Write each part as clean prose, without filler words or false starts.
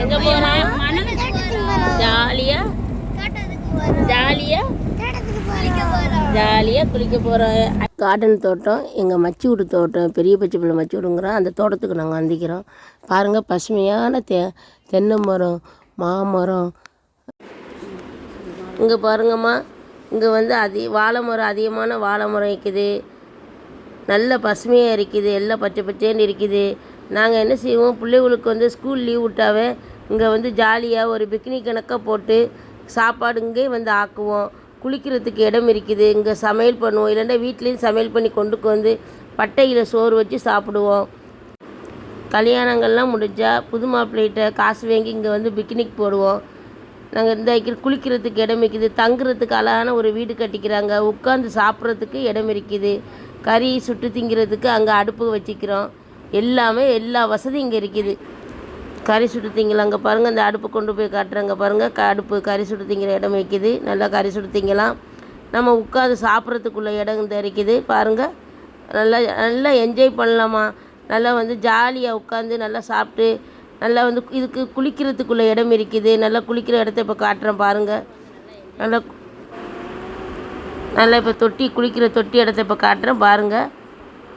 எங்கே போகிறோம்? ஜாலியாக குளிக்க போகிறோம். கார்டன் தோட்டம், எங்கள் மச்சி வீடு தோட்டம், பெரிய பச்சை பிள்ளை மச்சி வீடுங்கிறோம். அந்த தோட்டத்துக்கு நாங்கள் வந்திக்கிறோம். பாருங்கள், பசுமையான தென்னை மரம், மாமரம். இங்கே பாருங்கம்மா, இங்கே வந்து வாழை மரம், அதிகமான வாழை மரம் இருக்குது. நல்ல பசுமையாக இருக்குது, எல்லாம் பச்சை பச்சேன்னு இருக்குது. நாங்கள் என்ன செய்வோம், பிள்ளைகளுக்கு வந்து ஸ்கூல் லீவ் விட்டாவே இங்கே வந்து ஜாலியாக ஒரு பிக்னிக் கணக்காக போட்டு சாப்பாடு இங்கே வந்து ஆக்குவோம். குளிக்கிறதுக்கு இடம் இருக்குது, இங்கே சமையல் பண்ணுவோம். இல்லைன்னா வீட்லேயும் சமையல் பண்ணி கொண்டுக்கு வந்து பட்டையில் சோறு வச்சு சாப்பிடுவோம். கல்யாணங்கள்லாம் முடிஞ்சால் புது மாப்பிள்ளைகிட்ட காசு வாங்கி இங்கே வந்து பிக்னிக் போடுவோம். நாங்கள் இந்த குளிக்கிறதுக்கு இடம் இருக்குது, தங்குறதுக்கு அழகான ஒரு வீடு கட்டிக்கிறாங்க, உட்காந்து சாப்பிட்றதுக்கு இடம் இருக்குது, கறி சுட்டு திங்கிறதுக்கு அங்கே அடுப்பு வச்சுக்கிறோம். எல்லா வசதியும் இங்கே இருக்குது. கறி சுட்டு திங்கலாம். அங்கே பாருங்கள், அந்த அடுப்பு கொண்டு போய் காட்டுறாங்க பாருங்கள். அடுப்பு கறி சுட்டு திங்கிற இடம் வைக்குது, நல்லா கறி சுட்டு திங்கலாம். நம்ம உட்காந்து சாப்பிட்றதுக்குள்ள இடம் இந்த இருக்குது பாருங்கள். நல்லா என்ஜாய் பண்ணலாமா, நல்லா வந்து ஜாலியாக உட்காந்து நல்லா சாப்பிட்டு நல்லா வந்து இதுக்கு குளிக்கிறதுக்குள்ள இடம் இருக்குது. நல்லா குளிக்கிற இடத்த இப்போ காட்டுறேன் பாருங்கள். நல்லா இப்போ குளிக்கிற தொட்டி இடத்த இப்போ காட்டுறேன் பாருங்கள்.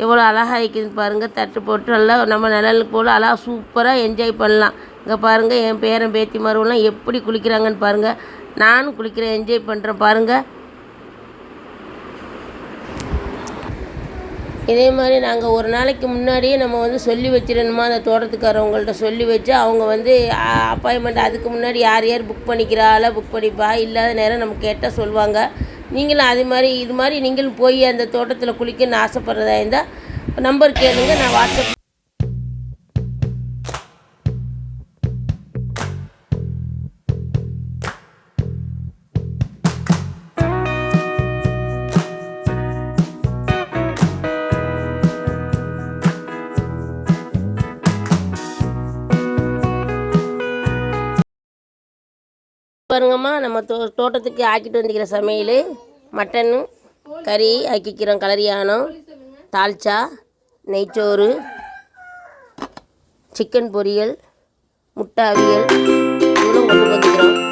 எவ்வளோ அழகாக இருக்குதுன்னு பாருங்கள். தட்டு போட்டு நல்லா நம்ம நிழலுக்கு போல் அழகாக சூப்பராக என்ஜாய் பண்ணலாம். இங்கே பாருங்கள், என் பேரன் பேத்தி மருவெல்லாம் எப்படி குளிக்கிறாங்கன்னு பாருங்கள். நானும் குளிக்கிறேன், என்ஜாய் பண்ணுறேன் பாருங்கள். இதே மாதிரி நாங்கள் ஒரு நாளைக்கு முன்னாடியே நம்ம வந்து சொல்லி வச்சிடணுமா, அந்த தோட்டத்துக்காரவங்கள்ட்ட சொல்லி வச்சு அவங்க வந்து அப்பாயின்மெண்ட் அதுக்கு முன்னாடி யார் புக் பண்ணிக்கிறாளோ புக் பண்ணிப்பா. இல்லாத நேரம் நம்ம கேட்டால் சொல்லுவாங்க. நீங்களும் இது மாதிரி நீங்களும் போய் அந்த தோட்டத்தில் குளிக்கணும்னு ஆசைப்படுறதா இருந்தால் நம்பர் கேளுங்க, நான் வாட்ஸ்அப். பாருங்கம்மா, நம்ம தோட்டத்துக்கு ஆக்கிட்டு வந்துக்கிற சமையல் மட்டனு கறி ஆக்கிக்கிறோம். கலரியானம், தால்ச்சா, நெய்ச்சோறு, சிக்கன் பொரியல், முட்டை அவியல், இவ்வளோ கொண்டு வந்துக்கிறோம்.